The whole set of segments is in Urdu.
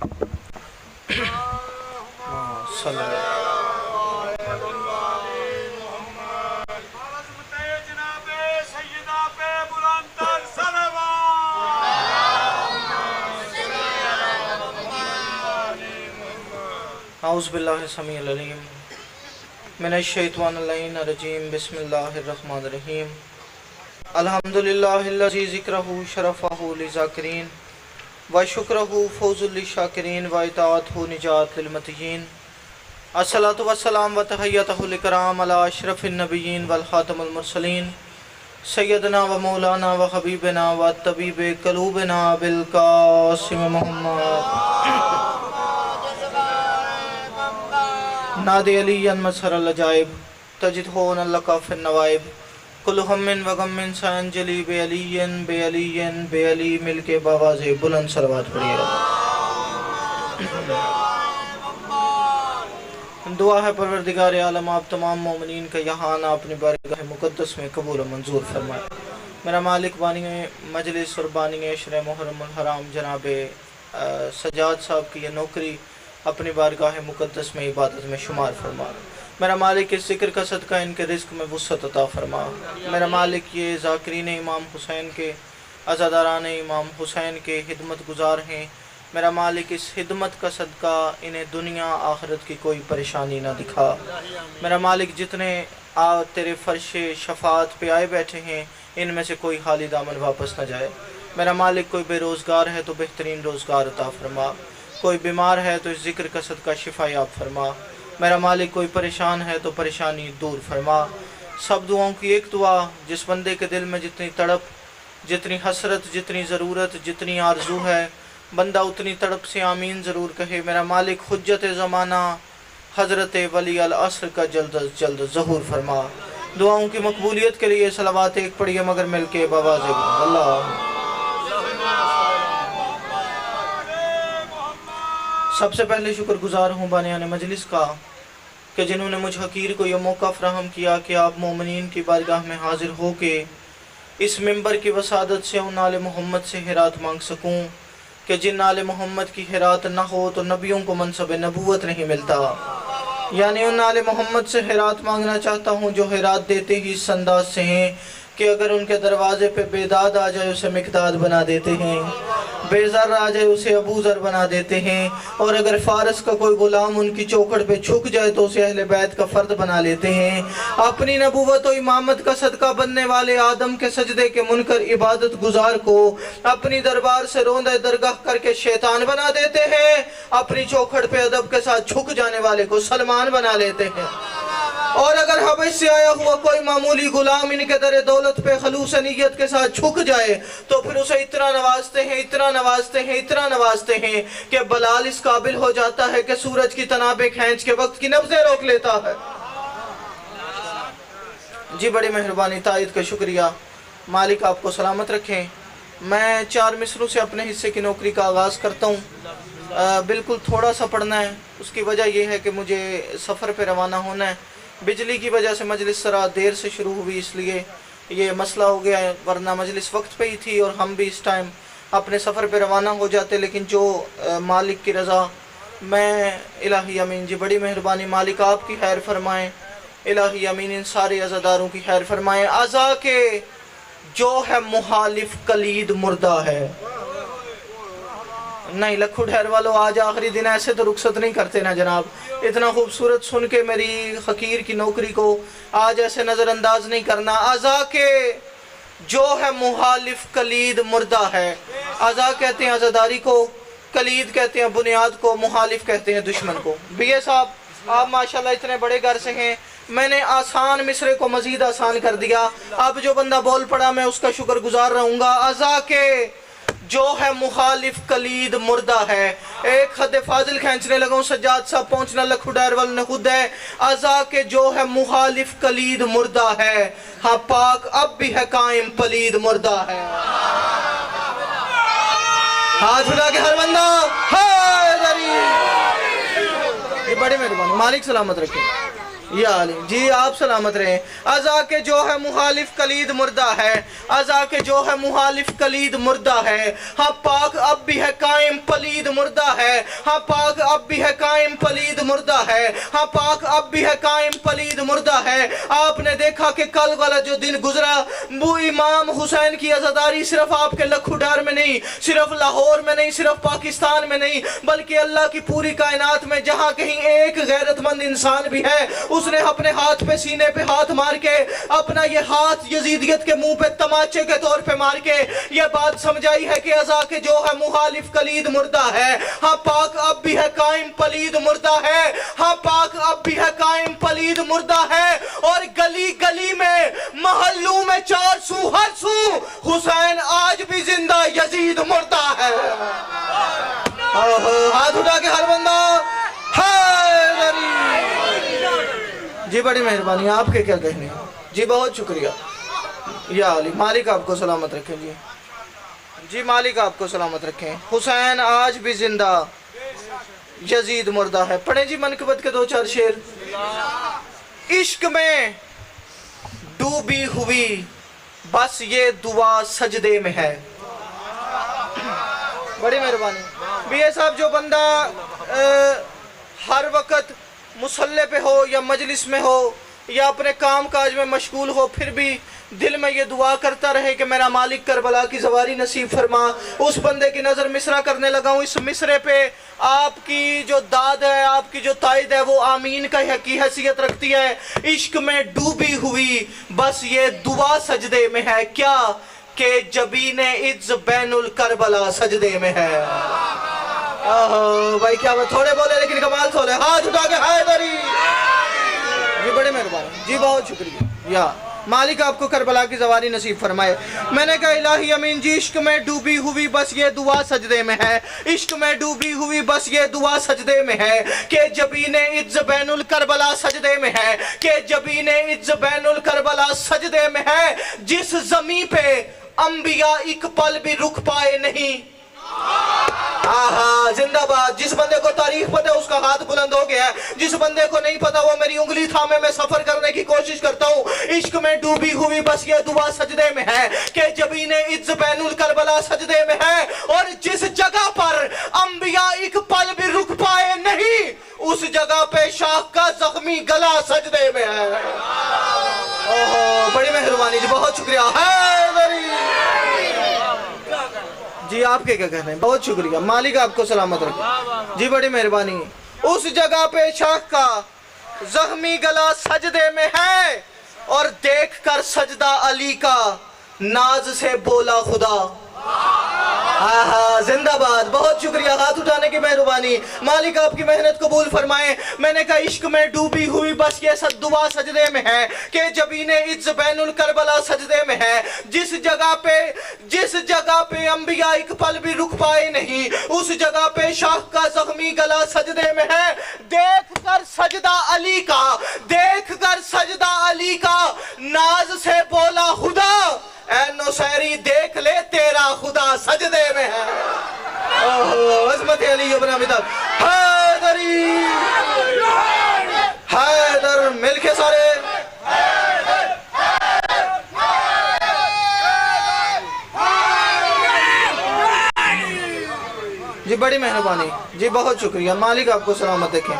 اعوذ باللہ السمیع العلیم من الشیطان اللعین الرجیم بسم اللہ الرحمن الرحیم الحمدللہ الذی ذکرہ شرفہ للذاکرین وشکرہ فوز للشاکرین واطاعتہ نجات للمتقین الصلاۃ والسلام وتحیتہ الکرام علی اشرف النبیین والخاتم المرسلین سیدنا و مولانا و حبیبنا و طبیب قلوبنا بالقاسم محمد نادی علی مظہر العجائب تجد ہون لکا فی النوائب کل ہم و غم سینجلی بے علی مل کے باواز بلند صلوات پڑھیے دعا ہے پروردگار عالم آپ تمام مومنین کا یہاں آنا اپنی بارگاہ مقدس میں قبول و منظور فرمائے۔ میرا مالک بانی مجلس اور بانی عشر محرم الحرام جناب سجاد صاحب کی یہ نوکری اپنی بارگاہ مقدس میں عبادت میں شمار فرما۔ میرا مالک اس ذکر کا صدقہ ان کے رزق میں وسعت عطا فرما۔ میرا مالک یہ ذاکرین امام حسین کے عزاداران امام حسین کے خدمت گزار ہیں، میرا مالک اس خدمت کا صدقہ انہیں دنیا آخرت کی کوئی پریشانی نہ دکھا۔ میرا مالک جتنے تیرے فرش شفاعت پہ آئے بیٹھے ہیں ان میں سے کوئی خالی دامن واپس نہ جائے۔ میرا مالک کوئی بے روزگار ہے تو بہترین روزگار عطا فرما، کوئی بیمار ہے تو اس ذکر کا صدقہ شفا یاب فرما۔ میرا مالک کوئی پریشان ہے تو پریشانی دور فرما۔ سب دعاؤں کی ایک دعا، جس بندے کے دل میں جتنی تڑپ، جتنی حسرت، جتنی ضرورت، جتنی آرزو ہے، بندہ اتنی تڑپ سے آمین ضرور کہے۔ میرا مالک حجت زمانہ حضرت ولی العصر کا جلد از جلد ظہور فرما۔ دعاؤں کی مقبولیت کے لیے صلوات ایک پڑھیے مگر مل کے بواز اللہ۔ سب سے پہلے شکر گزار ہوں بانیان مجلس کا کہ جنہوں نے مجھ حقیر کو یہ موقع فراہم کیا کہ آپ مومنین کی بارگاہ میں حاضر ہو کے اس ممبر کی وسادت سے ان آل محمد سے خیرات مانگ سکوں کہ جن آل محمد کی خیرات نہ ہو تو نبیوں کو منصب نبوت نہیں ملتا۔ یعنی ان آل محمد سے خیرات مانگنا چاہتا ہوں جو خیرات دیتے ہی اس انداز سے ہیں کہ اگر ان کے دروازے پہ بیداد آ جائے اسے مقداد بنا دیتے ہیں، بے ذر آ جائے اسے ابو ذر بنا دیتے ہیں، اور اگر فارس کا کوئی غلام ان کی چوکھٹ پہ چھک جائے تو اسے اہل بیت کا فرد بنا لیتے ہیں۔ اپنی نبوت و امامت کا صدقہ بننے والے آدم کے سجدے کے منکر عبادت گزار کو اپنی دربار سے روندہ درگاہ کر کے شیطان بنا دیتے ہیں، اپنی چوکھٹ پہ ادب کے ساتھ چھک جانے والے کو سلمان بنا لیتے ہیں، اور اگر حبش سے آیا ہوا کوئی معمولی غلام ان کے در دولت پہ خلوص نیت کے ساتھ چھک جائے تو پھر اسے اتنا نوازتے ہیں کہ بلال اس قابل ہو جاتا ہے کہ سورج کی تنابیں کھینچ کے وقت کی نبضیں روک لیتا ہے۔ جی بڑی مہربانی، تائید کا شکریہ، مالک آپ کو سلامت رکھیں۔ میں 4 مصروں سے اپنے حصے کی نوکری کا آغاز کرتا ہوں۔ بالکل تھوڑا سا پڑھنا ہے، اس کی وجہ یہ ہے کہ مجھے سفر پہ روانہ ہونا ہے۔ بجلی کی وجہ سے مجلس ذرا دیر سے شروع ہوئی، اس لیے یہ مسئلہ ہو گیا ہے، ورنہ مجلس وقت پہ ہی تھی اور ہم بھی اس ٹائم اپنے سفر پہ روانہ ہو جاتے، لیکن جو مالک کی رضا، میں الہی امین جی بڑی مہربانی، مالک آپ کی خیر فرمائیں، الہی امین ان سارے عزاداروں کی خیر فرمائیں۔ عزا کے جو ہے مخالف کلید مردہ ہے۔ نہیں لکھو ڈھیر والو، آج آخری دن ایسے تو رخصت نہیں کرتے نا جناب، اتنا خوبصورت سن کے میری حقیر کی نوکری کو آج ایسے نظر انداز نہیں کرنا۔ عزا کے جو ہے مخالف کلید مردہ ہے۔ عزا کہتے ہیں عزاداری کو، کلید کہتے ہیں بنیاد کو، مخالف کہتے ہیں دشمن کو۔ بی اے صاحب آپ ماشاءاللہ اتنے بڑے گھر سے ہیں، میں نے آسان مصرے کو مزید آسان کر دیا، اب جو بندہ بول پڑا میں اس کا شکر گزار رہوں گا۔ عزا کے جو ہے مخالف کلید مردہ ہے۔ ایک خط فاضل کھینچنے لگا ہوں، سجاد صاحب پہنچنا لکھو ڈائر والوں نے خود ہے۔ عزا کے جو ہے مخالف کلید مردہ ہے، ہاں پاک اب بھی ہے قائم پلید مردہ ہے۔ ہاتھ اٹھا کے ہر بندہ ہائے ذری، یہ بڑے مہربانی، مالک سلامت رکھیں۔ یا علی جی آپ سلامت رہیں. ازا کے جو ہے مخالف کلید مردہ ہے, ازا کے جو ہے مخالف کلید مردہ ہے. ہاں پاک اب بھی ہے قائم پلید مردہ ہے, ہاں پاک اب بھی ہے قائم پلید مردہ ہے, ہاں پاک اب بھی ہے قائم پلید مردہ ہے. آپ نے دیکھا کہ کل والا جو دن گزرا وہ امام حسین کی عزاداری صرف آپ کے لکھو ڈار میں نہیں, صرف لاہور میں نہیں, صرف پاکستان میں نہیں, بلکہ اللہ کی پوری کائنات میں جہاں کہیں ایک غیرت مند انسان بھی ہے اس نے اپنے ہاتھ پہ سینے پہ ہاتھ مار کے اپنا یہ ہاتھ یزیدیت کے منہ پہ تماچے کے طور پہ مار کے یہ بات سمجھائی ہے کہ ازا کے جو ہے مخالف کلید مردہ ہے. ہاں پاک اب بھی ہے قائم پلید مردہ ہے, ہاں پاک اب بھی ہے قائم پلید مردہ ہے. اور گلی گلی میں محلوں میں چار سو ہر سو حسین آج بھی زندہ یزید مردہ ہے. ہاتھ اٹھا کے ہر بندہ حیدری. جی بڑی مہربانی, آپ کے کیا کہنے ہیں جی, بہت شکریہ. یا علی مالک آپ کو سلامت رکھیں. جی جی مالک آپ کو سلامت رکھیں. حسین آج بھی زندہ یزید مردہ ہے. پڑھیں جی منقبت کے دو چار شعر. عشق میں ڈوبی ہوئی بس یہ دعا سجدے میں ہے. بڑی مہربانی. بی اے صاحب جو بندہ ہر وقت مصلے پہ ہو یا مجلس میں ہو یا اپنے کام کاج میں مشغول ہو پھر بھی دل میں یہ دعا کرتا رہے کہ میرا مالک کربلا کی زواری نصیب فرما, اس بندے کی نظر مصرع کرنے لگا ہوں. اس مصرے پہ آپ کی جو داد ہے, آپ کی جو تائید ہے وہ آمین کی حیثیت رکھتی ہے. عشق میں ڈوبی ہوئی بس یہ دعا سجدے میں ہے, کیا کہ جبین عز بین الکربلا سجدے میں ہے. بھائی کیا بات, تھوڑے بولے لیکن کمال تھوڑے. ہاتھ اٹھا کے حیدری. جی بڑے مہربانی. جی بہت شکریہ. یا مالک آپ کو کربلا کی زواری نصیب فرمائے. میں نے کہا الہی امین جی, عشق میں ڈوبی ہوئی بس یہ دعا سجدے میں ہے, عشق میں ڈوبی ہوئی بس یہ دعا سجدے میں ہے کہ جبین عز بین الکربلا سجدے میں ہے, کہ جبین عز بین الکربلا سجدے میں ہے. جس زمین پہ انبیاء ایک پل بھی رک پائے نہیں. زندہ باد. جس بندے کو تاریخ پتہ ہے اس کا ہاتھ بلند ہو گیا ہے, جس بندے کو نہیں پتہ وہ میری انگلی تھامے میں سفر کرنے کی کوشش کرتا ہوں. عشق میں ڈوبی ہوئی بس یہ دعا سجدے میں ہے کہ جبین عز بین الکربلا سجدے میں ہے. اور جس جگہ پر انبیاء ایک پل بھی رک پائے نہیں اس جگہ پہ شاخ کا زخمی گلا سجدے میں ہے. بڑی مہربانی جی, بہت شکریہ. جی آپ کے کیا کہنے ہیں, بہت شکریہ. مالک آپ کو سلامت رکھے. جی بڑی مہربانی. اس جگہ پہ شاخ کا زخمی گلا سجدے میں ہے اور دیکھ کر سجدہ علی کا ناز سے بولا خدا. زندہ باد. بہت شکریہ. ہاتھ اٹھانے کی مہربانی. مالک آپ کی محنت قبول فرمائیں. میں نے کہا عشق میں ڈوبی ہوئی بس یہ دعا سجدے میں ہے کہ جبین عز بین الکربلا سجدے میں ہے. جس جگہ پہ انبیاء ایک پل بھی رک پائے نہیں اس جگہ پہ شاخ کا زخمی گلا سجدے میں ہے. دیکھ کر سجدہ علی کا, دیکھ کر سجدہ علی کا ناز سے بولا خدا, اے نصیری دیکھ لے تیرا خدا سجدے میں ہے. عظمت علی ابن ابی طالب. حیدری حیدر مل کے سارے. جی بڑی مہربانی. جی بہت شکریہ. مالک آپ کو سلامت رکھیں.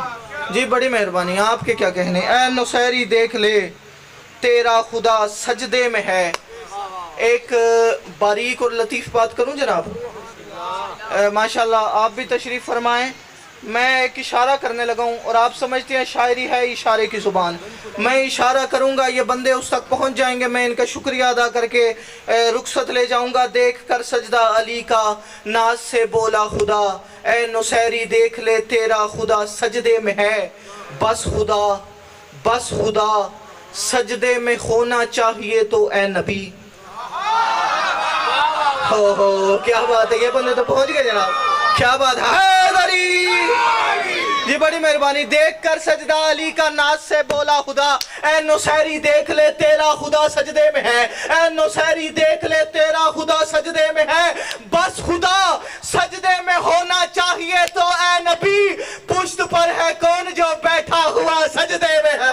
جی بڑی مہربانی. آپ کے کیا کہنے, اے نصیری دیکھ لے تیرا خدا سجدے میں ہے. ایک باریک اور لطیف بات کروں جناب, ماشاءاللہ آپ بھی تشریف فرمائیں. میں ایک اشارہ کرنے لگا ہوں اور آپ سمجھتے ہیں شاعری ہے اشارے کی زبان. میں اشارہ کروں گا یہ بندے اس تک پہنچ جائیں گے, میں ان کا شکریہ ادا کر کے رخصت لے جاؤں گا. دیکھ کر سجدہ علی کا ناز سے بولا خدا, اے نصیری دیکھ لے تیرا خدا سجدے میں ہے. بس خدا سجدے میں ہونا چاہیے تو اے نبی. کیا بات ہے, یہ بندے تو پہنچ گئے جناب. کیا بات ہے. حیدری. جی بڑی مہربانی. دیکھ کر سجدہ علی کا ناز سے بولا خدا, اے نصیری دیکھ لے تیرا خدا سجدے میں ہے. اے نصیری دیکھ لے تیرا خدا سجدے میں ہے. بس خدا سجدے میں ہونا چاہیے تو اے نبی, پشت پر ہے کون جو بیٹھا ہوا سجدے میں ہے.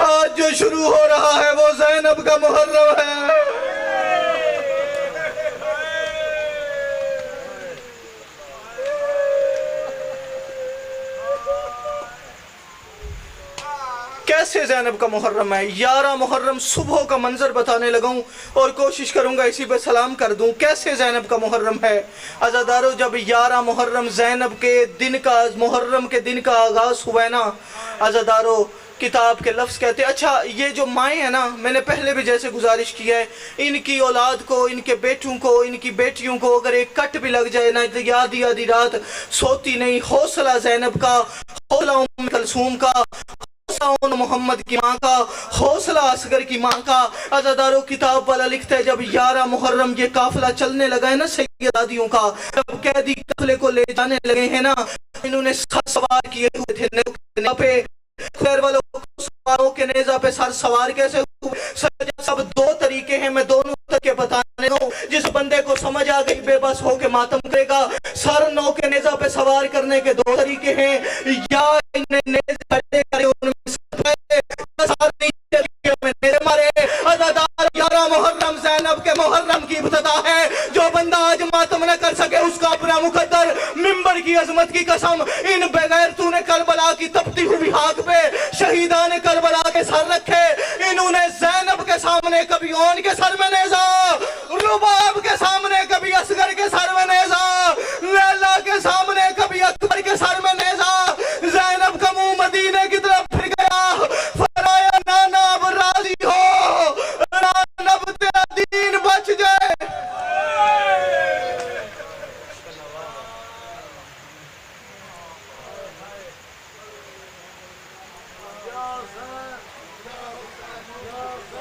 آج جو شروع ہو رہا ہے وہ زینب کا محرم ہے۔ کیسے زینب کا محرم ہے؟ 11 محرم صبح کا منظر بتانے لگا ہوں اور کوشش کروں گا اسی پہ سلام کر دوں۔ کیسے زینب کا محرم ہے؟ عزادارو، جب 11 محرم زینب کے دن کا، محرم کے دن کا آغاز ہوا ہے نا عزادارو، کتاب کے لفظ کہتے ہیں، اچھا یہ جو مائیں ہیں نا، میں نے پہلے بھی جیسے گزارش کی ہے، ان کی اولاد کو، ان کے بیٹوں کو، ان کی بیٹیوں کو اگر ایک کٹ بھی لگ جائے نا، آدھی آدھی رات سوتی نہیں۔ حوصلہ زینب کا، حوصلہ ام کلثوم کا، حوصلہ محمد کی ماں کا، حوصلہ اصغر کی ماں کا۔ عزادارو، کتاب والا لکھتا ہے جب 11 محرم یہ قافلہ چلنے لگا ہے نا سیدادیوں کا، جب قیدی قافلے کو لے جانے لگے ہیں نا، انہوں نے سر سوار کیے ہوئے تھے نیزہ پہ، خیر والوں سواروں کے نیزہ پہ سر سوار کیسے ہوئے؟ سب دو طریقے ہیں، میں دونوں طریقے بتانے دوں، جس بندے کو سمجھ آ گئی بے بس ہو کے ماتم کرے گا۔ سر نو کے نیزہ پہ سوار کرنے کے دو طریقے ہیں، یا انہیں نیزہ کھڑے کرے ان میں سر پہ، سر نیچے لیے میں نیزے مارے۔ عزادار، 11 محرم زینب کے محرم کی ابتدا ہے۔ جو بندہ آج ماتم نہ کر سکے اس کا اپنا مقدر، ممبر کی عظمت کی قسم، ان بغیرتوں نے کربلا کی تپتی ہوئی خاک پہ شہیدان کربلا کے سر رکھے، انہوں نے زینب کے سامنے کبھی اون کے سر میں نیزہ ربا